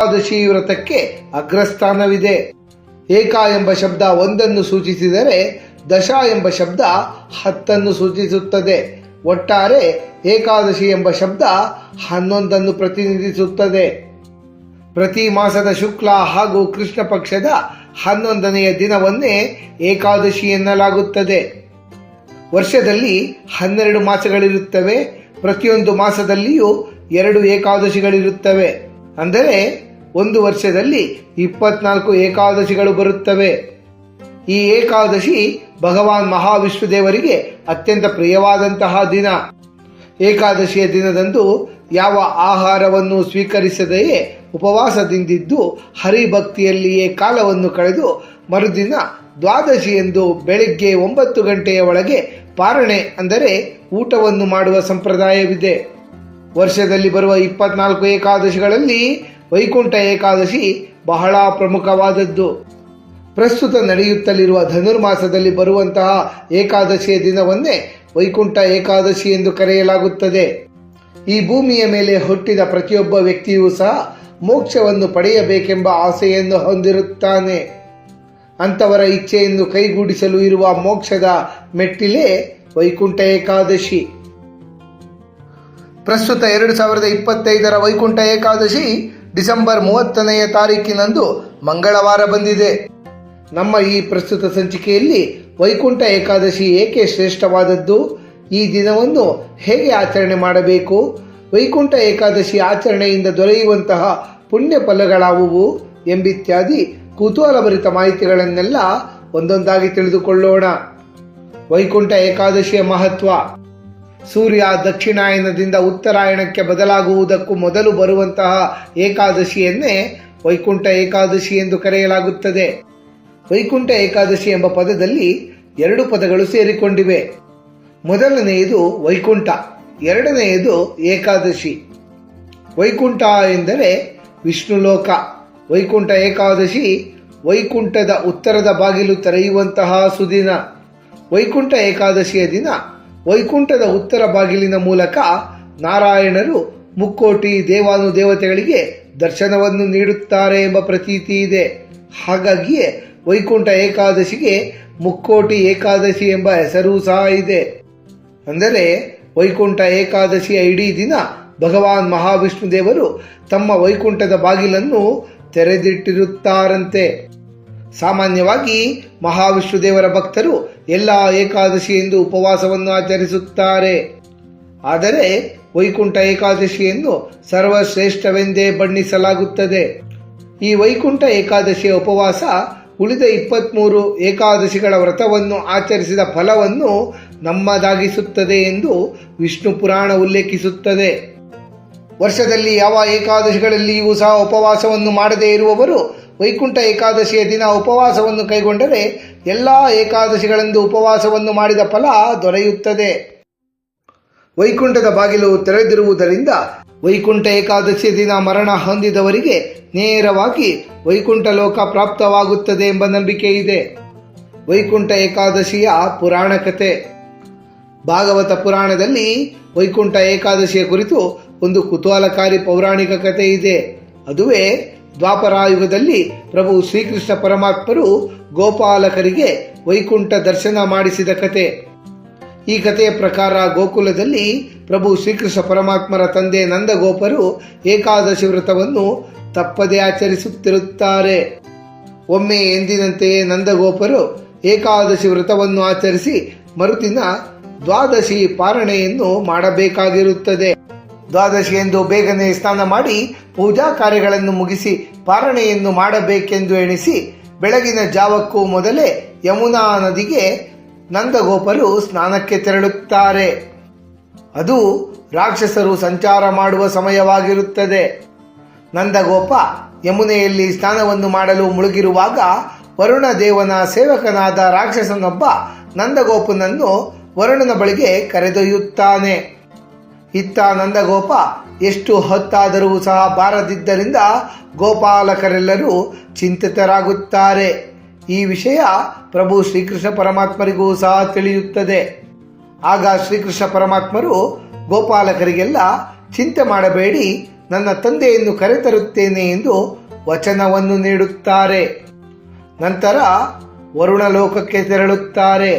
ಏಕಾದಶಿ ವ್ರತಕ್ಕೆ ಅಗ್ರಸ್ಥಾನವಿದೆ. ಏಕ ಎಂಬ ಶಬ್ದ 1 ಸೂಚಿಸಿದರೆ ದಶ ಎಂಬ ಶಬ್ದ 10 ಸೂಚಿಸುತ್ತದೆ. ಒಟ್ಟಾರೆ ಏಕಾದಶಿ ಎಂಬ ಶಬ್ದ 11 ಪ್ರತಿನಿಧಿಸುತ್ತದೆ. ಪ್ರತಿ ಮಾಸದ ಶುಕ್ಲ ಹಾಗೂ ಕೃಷ್ಣ ಪಕ್ಷದ 11ನೆಯ ದಿನವನ್ನೇ ಏಕಾದಶಿ ಎನ್ನಲಾಗುತ್ತದೆ. ವರ್ಷದಲ್ಲಿ 12 ಮಾಸಗಳಿರುತ್ತವೆ. ಪ್ರತಿಯೊಂದು ಮಾಸದಲ್ಲಿಯೂ 2 ಏಕಾದಶಿಗಳಿರುತ್ತವೆ. ಅಂದರೆ ಒಂದು ವರ್ಷದಲ್ಲಿ 24 ಏಕಾದಶಿಗಳು ಬರುತ್ತವೆ. ಈ ಏಕಾದಶಿ ಭಗವಾನ್ ಮಹಾವಿಷ್ಣುದೇವರಿಗೆ ಅತ್ಯಂತ ಪ್ರಿಯವಾದಂತಹ ದಿನ. ಏಕಾದಶಿಯ ದಿನದಂದು ಯಾವ ಆಹಾರವನ್ನು ಸ್ವೀಕರಿಸದೆಯೇ ಉಪವಾಸದಿಂದಿದ್ದು ಹರಿಭಕ್ತಿಯಲ್ಲಿಯೇ ಕಾಲವನ್ನು ಕಳೆದು ಮರುದಿನ ದ್ವಾದಶಿ ಎಂದು ಬೆಳಿಗ್ಗೆ 9 ಗಂಟೆಯ ಒಳಗೆ ಪಾರಣೆ ಅಂದರೆ ಊಟವನ್ನು ಮಾಡುವ ಸಂಪ್ರದಾಯವಿದೆ. ವರ್ಷದಲ್ಲಿ ಬರುವ 24 ಏಕಾದಶಿಗಳಲ್ಲಿ ವೈಕುಂಠ ಏಕಾದಶಿ ಬಹಳ ಪ್ರಮುಖವಾದದ್ದು. ಪ್ರಸ್ತುತ ನಡೆಯುತ್ತಲಿರುವ ಧನುರ್ಮಾಸದಲ್ಲಿ ಬರುವಂತಹ ಏಕಾದಶಿಯ ದಿನವನ್ನೇ ವೈಕುಂಠ ಏಕಾದಶಿ ಎಂದು ಕರೆಯಲಾಗುತ್ತದೆ. ಈ ಭೂಮಿಯ ಮೇಲೆ ಹುಟ್ಟಿದ ಪ್ರತಿಯೊಬ್ಬ ವ್ಯಕ್ತಿಯೂ ಸಹ ಮೋಕ್ಷವನ್ನು ಪಡೆಯಬೇಕೆಂಬ ಆಸೆಯನ್ನು ಹೊಂದಿರುತ್ತಾನೆ. ಅಂಥವರ ಇಚ್ಛೆಯನ್ನು ಕೈಗೂಡಿಸಲು ಇರುವ ಮೋಕ್ಷದ ಮೆಟ್ಟಿಲೇ ವೈಕುಂಠ ಏಕಾದಶಿ. ಪ್ರಸ್ತುತ 2025ರ ವೈಕುಂಠ ಏಕಾದಶಿ ಡಿಸೆಂಬರ್ 30ನೆಯ ತಾರೀಕಿನಂದು ಮಂಗಳವಾರ ಬಂದಿದೆ. ನಮ್ಮ ಈ ಪ್ರಸ್ತುತ ಸಂಚಿಕೆಯಲ್ಲಿ ವೈಕುಂಠ ಏಕಾದಶಿ ಏಕೆ ಶ್ರೇಷ್ಠವಾದದ್ದು, ಈ ದಿನವನ್ನು ಹೇಗೆ ಆಚರಣೆ ಮಾಡಬೇಕು, ವೈಕುಂಠ ಏಕಾದಶಿ ಆಚರಣೆಯಿಂದ ದೊರೆಯುವಂತಹ ಪುಣ್ಯ ಫಲಗಳಾವುವು ಎಂಬಿತ್ಯಾದಿ ಕುತೂಹಲಭರಿತ ಮಾಹಿತಿಗಳನ್ನೆಲ್ಲ ಒಂದೊಂದಾಗಿ ತಿಳಿದುಕೊಳ್ಳೋಣ. ವೈಕುಂಠ ಏಕಾದಶಿಯ ಮಹತ್ವ. ಸೂರ್ಯ ದಕ್ಷಿಣಾಯನದಿಂದ ಉತ್ತರಾಯಣಕ್ಕೆ ಬದಲಾಗುವುದಕ್ಕೂ ಮೊದಲು ಬರುವಂತಹ ಏಕಾದಶಿಯನ್ನೇ ವೈಕುಂಠ ಏಕಾದಶಿ ಎಂದು ಕರೆಯಲಾಗುತ್ತದೆ. ವೈಕುಂಠ ಏಕಾದಶಿ ಎಂಬ ಪದದಲ್ಲಿ 2 ಪದಗಳು ಸೇರಿಕೊಂಡಿವೆ. ಮೊದಲನೆಯದು ವೈಕುಂಠ, ಎರಡನೆಯದು ಏಕಾದಶಿ. ವೈಕುಂಠ ಎಂದರೆ ವಿಷ್ಣುಲೋಕ. ವೈಕುಂಠ ಏಕಾದಶಿ ವೈಕುಂಠದ ಉತ್ತರದ ಬಾಗಿಲು ತೆರೆಯುವಂತಹ ಸುದಿನ. ವೈಕುಂಠ ಏಕಾದಶಿಯ ದಿನ ವೈಕುಂಠದ ಉತ್ತರ ಬಾಗಿಲಿನ ಮೂಲಕ ನಾರಾಯಣರು ಮುಕ್ಕೋಟಿ ದೇವಾನುದೇವತೆಗಳಿಗೆ ದರ್ಶನವನ್ನು ನೀಡುತ್ತಾರೆ ಎಂಬ ಪ್ರತೀತಿ ಇದೆ. ಹಾಗಾಗಿಯೇ ವೈಕುಂಠ ಏಕಾದಶಿಗೆ ಮುಕ್ಕೋಟಿ ಏಕಾದಶಿ ಎಂಬ ಹೆಸರೂ ಸಹ ಇದೆ. ಅಂದರೆ ವೈಕುಂಠ ಏಕಾದಶಿಯ ಇಡೀ ದಿನ ಭಗವಾನ್ ಮಹಾವಿಷ್ಣು ದೇವರು ತಮ್ಮ ವೈಕುಂಠದ ಬಾಗಿಲನ್ನು ತೆರೆದಿಟ್ಟಿರುತ್ತಾರಂತೆ. ಸಾಮಾನ್ಯವಾಗಿ ಮಹಾವಿಷ್ಣು ದೇವರ ಭಕ್ತರು ಎಲ್ಲ ಏಕಾದಶಿ ಎಂದು ಉಪವಾಸವನ್ನು ಆಚರಿಸುತ್ತಾರೆ. ಆದರೆ ವೈಕುಂಠ ಏಕಾದಶಿಯನ್ನು ಸರ್ವಶ್ರೇಷ್ಠವೆಂದೇ ಬಣ್ಣಿಸಲಾಗುತ್ತದೆ. ಈ ವೈಕುಂಠ ಏಕಾದಶಿಯ ಉಪವಾಸ ಉಳಿದ 23 ಏಕಾದಶಿಗಳ ವ್ರತವನ್ನು ಆಚರಿಸಿದ ಫಲವನ್ನು ನಮ್ಮದಾಗಿಸುತ್ತದೆ ಎಂದು ವಿಷ್ಣು ಪುರಾಣ ಉಲ್ಲೇಖಿಸುತ್ತದೆ. ವರ್ಷದಲ್ಲಿ ಯಾವ ಏಕಾದಶಿಗಳಲ್ಲಿಯೂ ಸಹ ಉಪವಾಸವನ್ನು ಮಾಡದೇ ಇರುವವರು ವೈಕುಂಠ ಏಕಾದಶಿಯ ದಿನ ಉಪವಾಸವನ್ನು ಕೈಗೊಂಡರೆ ಎಲ್ಲ ಏಕಾದಶಿಗಳಂದು ಉಪವಾಸವನ್ನು ಮಾಡಿದ ಫಲ ದೊರೆಯುತ್ತದೆ. ವೈಕುಂಠದ ಬಾಗಿಲು ತೆರೆದಿರುವುದರಿಂದ ವೈಕುಂಠ ಏಕಾದಶಿಯ ದಿನ ಮರಣ ಹೊಂದಿದವರಿಗೆ ನೇರವಾಗಿ ವೈಕುಂಠ ಲೋಕ ಪ್ರಾಪ್ತವಾಗುತ್ತದೆ ಎಂಬ ನಂಬಿಕೆ ಇದೆ. ವೈಕುಂಠ ಏಕಾದಶಿಯ ಪುರಾಣ ಕಥೆ. ಭಾಗವತ ಪುರಾಣದಲ್ಲಿ ವೈಕುಂಠ ಏಕಾದಶಿಯ ಕುರಿತು ಒಂದು ಕುತೂಹಲಕಾರಿ ಪೌರಾಣಿಕ ಕಥೆ ಇದೆ. ಅದುವೇ ದ್ವಾಪರಾಯುಗದಲ್ಲಿ ಪ್ರಭು ಶ್ರೀಕೃಷ್ಣ ಪರಮಾತ್ಮರು ಗೋಪಾಲಕರಿಗೆ ವೈಕುಂಠ ದರ್ಶನ ಮಾಡಿಸಿದ ಕಥೆ. ಈ ಕಥೆಯ ಪ್ರಕಾರ ಗೋಕುಲದಲ್ಲಿ ಪ್ರಭು ಶ್ರೀಕೃಷ್ಣ ಪರಮಾತ್ಮರ ತಂದೆ ನಂದಗೋಪರು ಏಕಾದಶಿ ವ್ರತವನ್ನು ತಪ್ಪದೇ ಆಚರಿಸುತ್ತಿರುತ್ತಾರೆ. ಒಮ್ಮೆ ಎಂದಿನಂತೆಯೇ ನಂದಗೋಪರು ಏಕಾದಶಿ ವ್ರತವನ್ನು ಆಚರಿಸಿ ಮರುದಿನ ದ್ವಾದಶಿ ಪಾರಣೆಯನ್ನು ಮಾಡಬೇಕಾಗಿರುತ್ತದೆ. ದ್ವಾದಶಿಯಂದು ಬೇಗನೆ ಸ್ನಾನ ಮಾಡಿ ಪೂಜಾ ಕಾರ್ಯಗಳನ್ನು ಮುಗಿಸಿ ಪಾರಣೆಯನ್ನು ಮಾಡಬೇಕೆಂದು ಎಣಿಸಿ ಬೆಳಗಿನ ಜಾವಕ್ಕೂ ಮೊದಲೇ ಯಮುನಾ ನದಿಗೆ ನಂದಗೋಪರು ಸ್ನಾನಕ್ಕೆ ತೆರಳುತ್ತಾರೆ. ಅದು ರಾಕ್ಷಸರು ಸಂಚಾರ ಮಾಡುವ ಸಮಯವಾಗಿರುತ್ತದೆ. ನಂದಗೋಪ ಯಮುನೆಯಲ್ಲಿ ಸ್ನಾನವನ್ನು ಮಾಡಲು ಮುಳುಗಿರುವಾಗ ವರುಣ ದೇವನ ಸೇವಕನಾದ ರಾಕ್ಷಸನೊಬ್ಬ ನಂದಗೋಪನನ್ನು ವರುಣನ ಬಳಿಗೆ ಕರೆದೊಯ್ಯುತ್ತಾನೆ. ಇತ್ತ ನಂದಗೋಪ ಎಷ್ಟು ಹೊತ್ತಾದರೂ ಸಹ ಬಾರದಿದ್ದರಿಂದ ಗೋಪಾಲಕರೆಲ್ಲರೂ ಚಿಂತಿತರಾಗುತ್ತಾರೆ. ಈ ವಿಷಯ ಪ್ರಭು ಶ್ರೀಕೃಷ್ಣ ಪರಮಾತ್ಮರಿಗೂ ಸಹ ತಿಳಿಯುತ್ತದೆ. ಆಗ ಶ್ರೀಕೃಷ್ಣ ಪರಮಾತ್ಮರು ಗೋಪಾಲಕರಿಗೆಲ್ಲ ಚಿಂತೆ ಮಾಡಬೇಡಿ, ನನ್ನ ತಂದೆಯನ್ನು ಕರೆತರುತ್ತೇನೆ ಎಂದು ವಚನವನ್ನು ನೀಡುತ್ತಾರೆ. ನಂತರ ವರುಣಲೋಕಕ್ಕೆ ತೆರಳುತ್ತಾರೆ.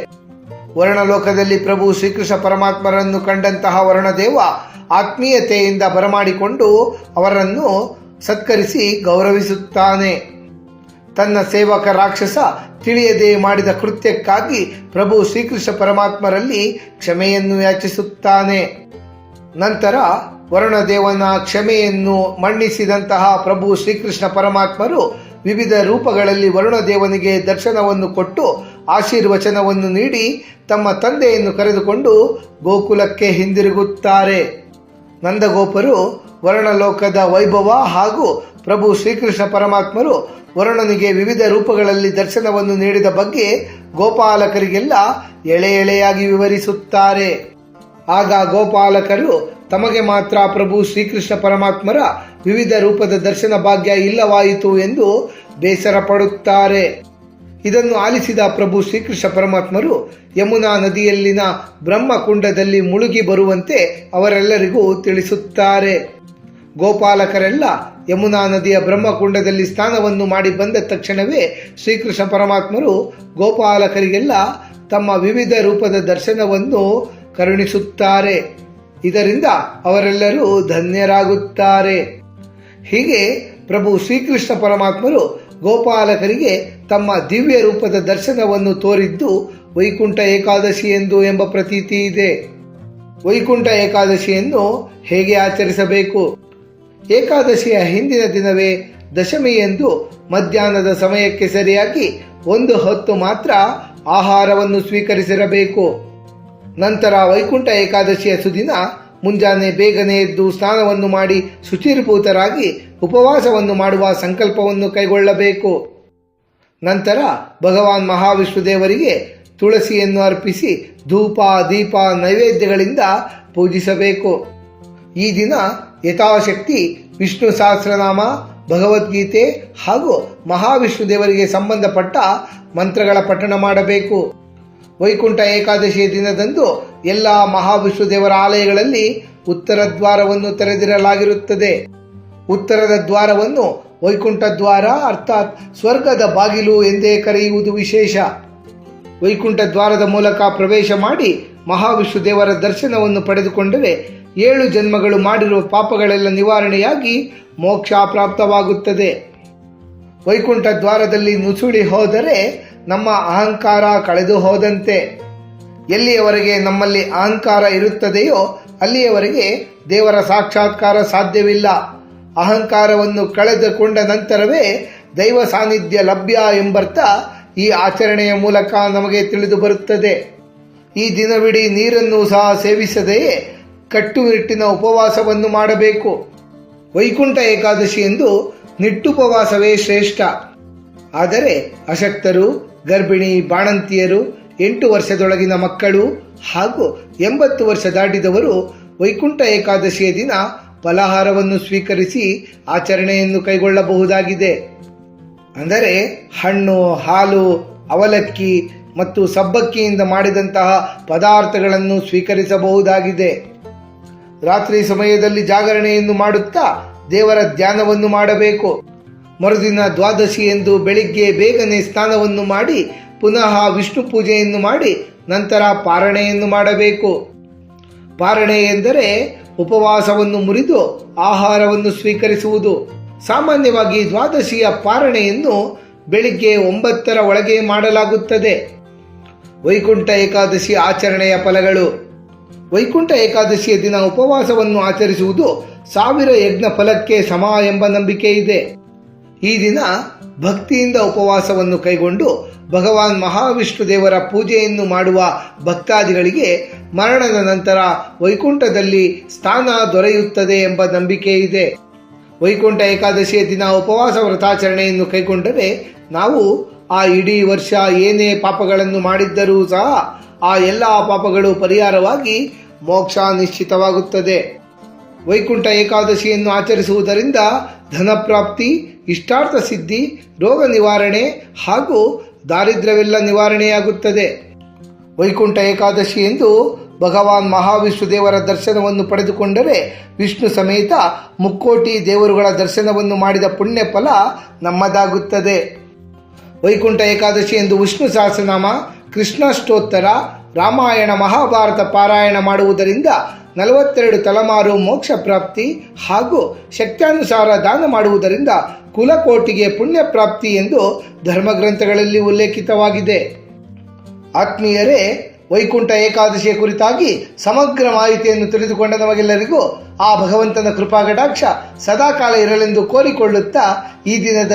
ವರುಣಲೋಕದಲ್ಲಿ ಪ್ರಭು ಶ್ರೀಕೃಷ್ಣ ಪರಮಾತ್ಮರನ್ನು ಕಂಡಂತಹ ವರುಣದೇವ ಆತ್ಮೀಯತೆಯಿಂದ ಬರಮಾಡಿಕೊಂಡು ಅವರನ್ನು ಸತ್ಕರಿಸಿ ಗೌರವಿಸುತ್ತಾನೆ. ತನ್ನ ಸೇವಕ ರಾಕ್ಷಸ ತಿಳಿಯದೆ ಮಾಡಿದ ಕೃತ್ಯಕ್ಕಾಗಿ ಪ್ರಭು ಶ್ರೀಕೃಷ್ಣ ಪರಮಾತ್ಮರಲ್ಲಿ ಕ್ಷಮೆಯನ್ನು ಯಾಚಿಸುತ್ತಾನೆ. ನಂತರ ವರುಣದೇವನ ಕ್ಷಮೆಯನ್ನು ಮನ್ನಿಸಿದಂತಹ ಪ್ರಭು ಶ್ರೀಕೃಷ್ಣ ಪರಮಾತ್ಮರು ವಿವಿಧ ರೂಪಗಳಲ್ಲಿ ವರುಣದೇವನಿಗೆ ದರ್ಶನವನ್ನು ಕೊಟ್ಟು ಆಶೀರ್ವಚನವನ್ನು ನೀಡಿ ತಮ್ಮ ತಂದೆಯನ್ನು ಕರೆದುಕೊಂಡು ಗೋಕುಲಕ್ಕೆ ಹಿಂದಿರುಗುತ್ತಾರೆ. ನಂದಗೋಪರು ವರುಣಲೋಕದ ವೈಭವ ಹಾಗೂ ಪ್ರಭು ಶ್ರೀಕೃಷ್ಣ ಪರಮಾತ್ಮರು ವರುಣನಿಗೆ ವಿವಿಧ ರೂಪಗಳಲ್ಲಿ ದರ್ಶನವನ್ನು ನೀಡಿದ ಬಗ್ಗೆ ಗೋಪಾಲಕರಿಗೆಲ್ಲ ಎಳೆ ಎಳೆಯಾಗಿ ವಿವರಿಸುತ್ತಾರೆ. ಆಗ ಗೋಪಾಲಕರು ತಮಗೆ ಮಾತ್ರ ಪ್ರಭು ಶ್ರೀಕೃಷ್ಣ ಪರಮಾತ್ಮರ ವಿವಿಧ ರೂಪದ ದರ್ಶನ ಭಾಗ್ಯ ಇಲ್ಲವಾಯಿತು ಎಂದು ಬೇಸರ ಪಡುತ್ತಾರೆ. ಇದನ್ನು ಆಲಿಸಿದ ಪ್ರಭು ಶ್ರೀಕೃಷ್ಣ ಪರಮಾತ್ಮರು ಯಮುನಾ ನದಿಯಲ್ಲಿನ ಬ್ರಹ್ಮಕುಂಡದಲ್ಲಿ ಮುಳುಗಿ ಬರುವಂತೆ ಅವರೆಲ್ಲರಿಗೂ ತಿಳಿಸುತ್ತಾರೆ. ಗೋಪಾಲಕರೆಲ್ಲ ಯಮುನಾ ನದಿಯ ಬ್ರಹ್ಮಕುಂಡದಲ್ಲಿ ಸ್ನಾನವನ್ನು ಮಾಡಿ ಬಂದ ತಕ್ಷಣವೇ ಶ್ರೀಕೃಷ್ಣ ಪರಮಾತ್ಮರು ಗೋಪಾಲಕರಿಗೆಲ್ಲ ತಮ್ಮ ವಿವಿಧ ರೂಪದ ದರ್ಶನವನ್ನು ಕರುಣಿಸುತ್ತಾರೆ. ಇದರಿಂದ ಅವರೆಲ್ಲರೂ ಧನ್ಯರಾಗುತ್ತಾರೆ. ಹೀಗೆ ಪ್ರಭು ಶ್ರೀಕೃಷ್ಣ ಪರಮಾತ್ಮರು ಗೋಪಾಲಕರಿಗೆ ತಮ್ಮ ದಿವ್ಯ ರೂಪದ ದರ್ಶನವನ್ನು ತೋರಿದ್ದು ವೈಕುಂಠ ಏಕಾದಶಿ ಎಂಬ ಪ್ರತೀತಿ ಇದೆ. ವೈಕುಂಠ ಏಕಾದಶಿಯನ್ನು ಹೇಗೆ ಆಚರಿಸಬೇಕು? ಏಕಾದಶಿಯ ಹಿಂದಿನ ದಿನವೇ ದಶಮಿ ಎಂದು ಮಧ್ಯಾಹ್ನದ ಸಮಯಕ್ಕೆ ಸರಿಯಾಗಿ 1 ಹೊತ್ತು ಮಾತ್ರ ಆಹಾರವನ್ನು ಸ್ವೀಕರಿಸಿರಬೇಕು. ನಂತರ ವೈಕುಂಠ ಏಕಾದಶಿಯ ಸುದಿನ ಮುಂಜಾನೆ ಬೇಗನೆ ಎದ್ದು ಸ್ನಾನವನ್ನು ಮಾಡಿ ಶುಚಿರ್ಭೂತರಾಗಿ ಉಪವಾಸವನ್ನು ಮಾಡುವ ಸಂಕಲ್ಪವನ್ನು ಕೈಗೊಳ್ಳಬೇಕು. ನಂತರ ಭಗವಾನ್ ಮಹಾವಿಷ್ಣು ದೇವರಿಗೆ ತುಳಸಿಯನ್ನು ಅರ್ಪಿಸಿ ಧೂಪ ದೀಪ ನೈವೇದ್ಯಗಳಿಂದ ಪೂಜಿಸಬೇಕು. ಈ ದಿನ ಯಥಾಶಕ್ತಿ ವಿಷ್ಣು ಸಹಸ್ರನಾಮ, ಭಗವದ್ಗೀತೆ ಹಾಗೂ ಮಹಾವಿಷ್ಣು ದೇವರಿಗೆ ಸಂಬಂಧಪಟ್ಟ ಮಂತ್ರಗಳ ಪಠಣ ಮಾಡಬೇಕು. ವೈಕುಂಠ ಏಕಾದಶಿಯ ದಿನದಂದು ಎಲ್ಲ ಮಹಾವಿಷ್ಣು ದೇವರ ಆಲಯಗಳಲ್ಲಿ ಉತ್ತರ ದ್ವಾರವನ್ನು ತೆರೆದಿರಲಾಗಿರುತ್ತದೆ. ಉತ್ತರದ ದ್ವಾರವನ್ನು ವೈಕುಂಠ ದ್ವಾರ ಅರ್ಥಾತ್ ಸ್ವರ್ಗದ ಬಾಗಿಲು ಎಂದೇ ಕರೆಯುವುದು ವಿಶೇಷ. ವೈಕುಂಠ ದ್ವಾರದ ಮೂಲಕ ಪ್ರವೇಶ ಮಾಡಿ ಮಹಾವಿಷ್ಣು ದೇವರ ದರ್ಶನವನ್ನು ಪಡೆದುಕೊಂಡರೆ 7 ಜನ್ಮಗಳು ಮಾಡಿರುವ ಪಾಪಗಳೆಲ್ಲ ನಿವಾರಣೆಯಾಗಿ ಮೋಕ್ಷ ಪ್ರಾಪ್ತವಾಗುತ್ತದೆ. ವೈಕುಂಠ ದ್ವಾರದಲ್ಲಿ ನುಸುಳಿ ಹೋದರೆ ನಮ್ಮ ಅಹಂಕಾರ ಕಳೆದು ಹೋದಂತೆ. ಎಲ್ಲಿಯವರೆಗೆ ನಮ್ಮಲ್ಲಿ ಅಹಂಕಾರ ಇರುತ್ತದೆಯೋ ಅಲ್ಲಿಯವರೆಗೆ ದೇವರ ಸಾಕ್ಷಾತ್ಕಾರ ಸಾಧ್ಯವಿಲ್ಲ. ಅಹಂಕಾರವನ್ನು ಕಳೆದುಕೊಂಡ ನಂತರವೇ ದೈವ ಸಾನ್ನಿಧ್ಯ ಲಭ್ಯ ಎಂಬರ್ಥ ಈ ಆಚರಣೆಯ ಮೂಲಕ ನಮಗೆ ತಿಳಿದು ಬರುತ್ತದೆ. ಈ ದಿನವಿಡೀ ನೀರನ್ನು ಸಹ ಸೇವಿಸದೆಯೇ ಕಟ್ಟುನಿಟ್ಟಿನ ಉಪವಾಸವನ್ನು ಮಾಡಬೇಕು. ವೈಕುಂಠ ಏಕಾದಶಿ ಎಂದು ನಿಟ್ಟುಪವಾಸವೇ ಶ್ರೇಷ್ಠ. ಆದರೆ ಅಶಕ್ತರು, ಗರ್ಭಿಣಿ, ಬಾಣಂತಿಯರು, 8 ವರ್ಷದೊಳಗಿನ ಮಕ್ಕಳು ಹಾಗೂ 80 ವರ್ಷ ದಾಟಿದವರು ವೈಕುಂಠ ಏಕಾದಶಿಯ ದಿನ ಫಲಾಹಾರವನ್ನು ಸ್ವೀಕರಿಸಿ ಆಚರಣೆಯನ್ನು ಕೈಗೊಳ್ಳಬಹುದಾಗಿದೆ. ಅಂದರೆ ಹಣ್ಣು, ಹಾಲು, ಅವಲಕ್ಕಿ ಮತ್ತು ಸಬ್ಬಕ್ಕಿಯಿಂದ ಮಾಡಿದಂತಹ ಪದಾರ್ಥಗಳನ್ನು ಸ್ವೀಕರಿಸಬಹುದಾಗಿದೆ. ರಾತ್ರಿ ಸಮಯದಲ್ಲಿ ಜಾಗರಣೆಯನ್ನು ಮಾಡುತ್ತಾ ದೇವರ ಧ್ಯಾನವನ್ನು ಮಾಡಬೇಕು. ಮರುದಿನ ದ್ವಾದಶಿ ಎಂದು ಬೆಳಿಗ್ಗೆ ಬೇಗನೆ ಸ್ನಾನವನ್ನು ಮಾಡಿ ಪುನಃ ವಿಷ್ಣು ಪೂಜೆಯನ್ನು ಮಾಡಿ ನಂತರ ಪಾರಣೆಯನ್ನು ಮಾಡಬೇಕು. ಪಾರಣೆ ಎಂದರೆ ಉಪವಾಸವನ್ನು ಮುರಿದು ಆಹಾರವನ್ನು ಸ್ವೀಕರಿಸುವುದು. ಸಾಮಾನ್ಯವಾಗಿ ದ್ವಾದಶಿಯ ಪಾರಣೆಯನ್ನು ಬೆಳಿಗ್ಗೆ 9ರ ಒಳಗೆ ಮಾಡಲಾಗುತ್ತದೆ. ವೈಕುಂಠ ಏಕಾದಶಿ ಆಚರಣೆಯ ಫಲಗಳು. ವೈಕುಂಠ ಏಕಾದಶಿಯ ದಿನ ಉಪವಾಸವನ್ನು ಆಚರಿಸುವುದು 1000 ಯಜ್ಞ ಫಲಕ್ಕೆ ಸಮ ಎಂಬ ನಂಬಿಕೆ ಇದೆ. ಈ ದಿನ ಭಕ್ತಿಯಿಂದ ಉಪವಾಸವನ್ನು ಕೈಗೊಂಡು ಭಗವಾನ್ ಮಹಾವಿಷ್ಣು ದೇವರ ಪೂಜೆಯನ್ನು ಮಾಡುವ ಭಕ್ತಾದಿಗಳಿಗೆ ಮರಣದ ನಂತರ ವೈಕುಂಠದಲ್ಲಿ ಸ್ಥಾನ ದೊರೆಯುತ್ತದೆ ಎಂಬ ನಂಬಿಕೆ ಇದೆ. ವೈಕುಂಠ ಏಕಾದಶಿಯ ದಿನ ಉಪವಾಸ ವ್ರತಾಚರಣೆಯನ್ನು ಕೈಗೊಂಡರೆ ನಾವು ಆ ಇಡೀ ವರ್ಷ ಏನೇ ಪಾಪಗಳನ್ನು ಮಾಡಿದ್ದರೂ ಸಹ ಆ ಎಲ್ಲ ಪಾಪಗಳು ಪರಿಹಾರವಾಗಿ ಮೋಕ್ಷ ನಿಶ್ಚಿತವಾಗುತ್ತದೆ. ವೈಕುಂಠ ಏಕಾದಶಿಯನ್ನು ಆಚರಿಸುವುದರಿಂದ ಧನಪ್ರಾಪ್ತಿ, ಇಷ್ಟಾರ್ಥ ಸಿದ್ಧಿ, ರೋಗ ನಿವಾರಣೆ ಹಾಗೂ ದಾರಿದ್ರ್ಯವೆಲ್ಲ ನಿವಾರಣೆಯಾಗುತ್ತದೆ. ವೈಕುಂಠ ಏಕಾದಶಿ ಎಂದು ಭಗವಾನ್ ಮಹಾವಿಷ್ಣು ದೇವರ ದರ್ಶನವನ್ನು ಪಡೆದುಕೊಂಡರೆ ವಿಷ್ಣು ಸಮೇತ ಮುಕ್ಕೋಟಿ ದೇವರುಗಳ ದರ್ಶನವನ್ನು ಮಾಡಿದ ಪುಣ್ಯ ಫಲ ನಮ್ಮದಾಗುತ್ತದೆ. ವೈಕುಂಠ ಏಕಾದಶಿ ಎಂದು ವಿಷ್ಣು ಸಹಸ್ರನಾಮ, ಕೃಷ್ಣಾಷ್ಟೋತ್ತರ, ರಾಮಾಯಣ, ಮಹಾಭಾರತ ಪಾರಾಯಣ ಮಾಡುವುದರಿಂದ 42 ತಲೆಮಾರು ಮೋಕ್ಷ ಪ್ರಾಪ್ತಿ ಹಾಗೂ ಶಕ್ತ್ಯಾನುಸಾರ ದಾನ ಮಾಡುವುದರಿಂದ ಕುಲಕೋಟಿಗೆ ಪುಣ್ಯ ಪ್ರಾಪ್ತಿ ಎಂದು ಧರ್ಮಗ್ರಂಥಗಳಲ್ಲಿ ಉಲ್ಲೇಖಿತವಾಗಿದೆ. ಆತ್ಮೀಯರೇ, ವೈಕುಂಠ ಏಕಾದಶಿಯ ಕುರಿತಾಗಿ ಸಮಗ್ರ ಮಾಹಿತಿಯನ್ನು ತಿಳಿದುಕೊಂಡ ನಮಗೆಲ್ಲರಿಗೂ ಆ ಭಗವಂತನ ಕೃಪಾಕಟಾಕ್ಷ ಸದಾಕಾಲ ಇರಲೆಂದು ಕೋರಿಕೊಳ್ಳುತ್ತಾ ಈ ದಿನದ